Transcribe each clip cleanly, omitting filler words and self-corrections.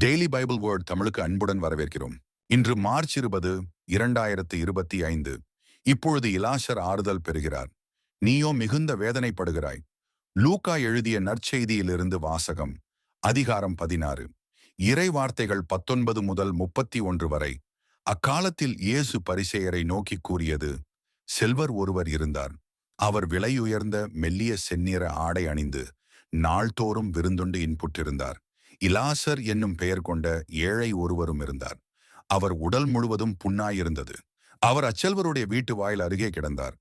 Daily Bible word தமிழுக்கு அன்புடன் வரவேற்கிறோம். இன்று மார்ச் 20, 2025. இப்பொழுது இலாசர் ஆறுதல் பெறுகிறார். நீயோ மிகுந்த வேதனைப்படுகிறாய். லூக்கா எழுதிய நற்செய்தியிலிருந்து வாசகம். அதிகாரம் 16. இறை வார்த்தைகள் 19 முதல் 31 வரை. அக்காலத்தில் இயேசு பரிசேயரை நோக்கி கூறியது: செல்வர் ஒருவர் இருந்தார். அவர் விலையுயர்ந்த மெல்லிய செந்நிற ஆடை அணிந்து நாள்தோறும் விருந்துண்டு இன்புற்றிருந்தார். இலாசர் என்னும் பெயர் கொண்ட ஏழை ஒருவரும் இருந்தார். அவர் உடல் முழுவதும் புண்ணாயிருந்தது. அவர் அச்செல்வருடைய வீட்டு வாயில் அருகே கிடந்தார்.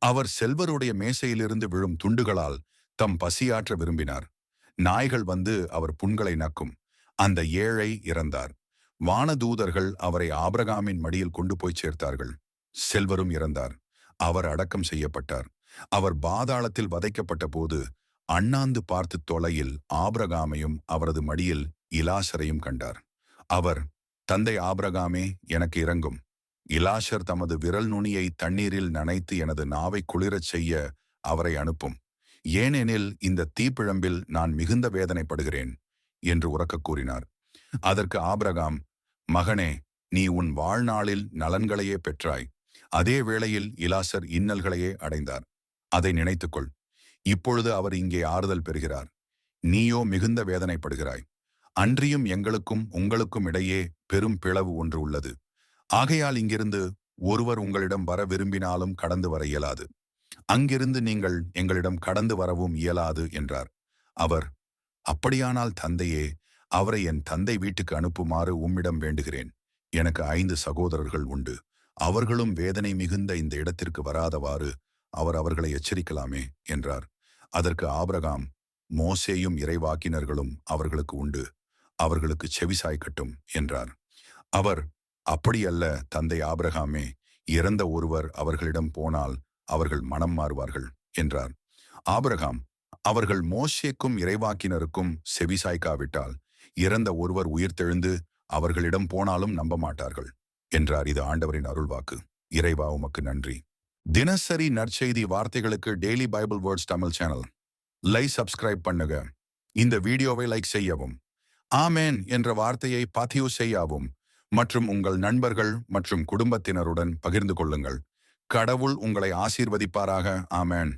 அவர் செல்வருடைய மேசையிலிருந்து விழும் துண்டுகளால் தம் பசியாற்ற விரும்பினார். நாய்கள் வந்து அவர் புண்களை நக்கும். அந்த ஏழை இறந்தார். வானதூதர்கள் அவரை ஆபிரகாமின் மடியில் கொண்டு போய் சேர்த்தார்கள். செல்வரும் இறந்தார். அவர் அடக்கம் செய்யப்பட்டார். அவர் பாதாளத்தில் வதைக்கப்பட்ட போது அண்ணாந்து பார்த்து தொலையில் ஆபிரகாமையும் அவரது மடியில் இலாசரையும் கண்டார். அவர், தந்தை ஆபிரகாமே, எனக்கு இரங்கும். இலாசர் தமது விரல் நுனியை தண்ணீரில் நனைத்து எனது நாவை குளிரச் செய்ய அவரை அனுப்பும். ஏனெனில் இந்த தீப்பிழம்பில் நான் மிகுந்த வேதனைப்படுகிறேன் என்று உரக்கக் கூறினார். அதற்கு ஆபிரகாம், மகனே, நீ உன் வாழ்நாளில் நலன்களையே பெற்றாய். அதே வேளையில் இலாசர் இன்னல்களையே அடைந்தார். அதை நினைத்துக்கொள். இப்பொழுது அவர் இங்கே ஆறுதல் பெறுகிறார். நீயோ மிகுந்த வேதனைப்படுகிறாய். அன்றியும் எங்களுக்கும் உங்களுக்கும் இடையே பெரும் பிளவு ஒன்று உள்ளது. ஆகையால் இங்கிருந்து ஒருவர் உங்களிடம் வர விரும்பினாலும் கடந்து வர இயலாது. அங்கிருந்து நீங்கள் எங்களிடம் கடந்து வரவும் இயலாது என்றார். அவர், அப்படியானால் தந்தையே, அவரை என் தந்தை வீட்டுக்கு அனுப்புமாறு உம்மிடம் வேண்டுகிறேன். எனக்கு 5 சகோதரர்கள் உண்டு. அவர்களும் வேதனை மிகுந்த இந்த இடத்திற்கு வராதவாறு அவர் அவர்களை எச்சரிக்கலாமே என்றார். அதற்கு ஆபிரகாம், மோசேயும் இறைவாக்கினர்களும் அவர்களுக்கு உண்டு. அவர்களுக்கு செவிசாய்க்கட்டும் என்றார். அவர், அப்படியல்ல தந்தை ஆபிரகாமே, இறந்த ஒருவர் அவர்களிடம் போனால் அவர்கள் மனம் மாறுவார்கள் என்றார். ஆபிரகாம், அவர்கள் மோசேக்கும் இறைவாக்கினருக்கும் செவிசாய்க்காவிட்டால் இறந்த ஒருவர் உயிர்த்தெழுந்து அவர்களிடம் போனாலும் நம்ப மாட்டார்கள் என்றார். இது ஆண்டவரின் அருள்வாக்கு. இறைவா, உமக்கு நன்றி. தினசரி நற்செய்தி வார்த்தைகளுக்கு daily Bible words Tamil channel subscribe பண்ணுங்க. இந்த வீடியோவை லைக் செய்யவும், ஆமேன் என்ற வார்த்தையை பதிவு செய்யவும் மற்றும் உங்கள் நண்பர்கள் மற்றும் குடும்பத்தினருடன் பகிர்ந்து கொள்ளுங்கள். கடவுள் உங்களை ஆசீர்வதிப்பாராக. ஆமேன்.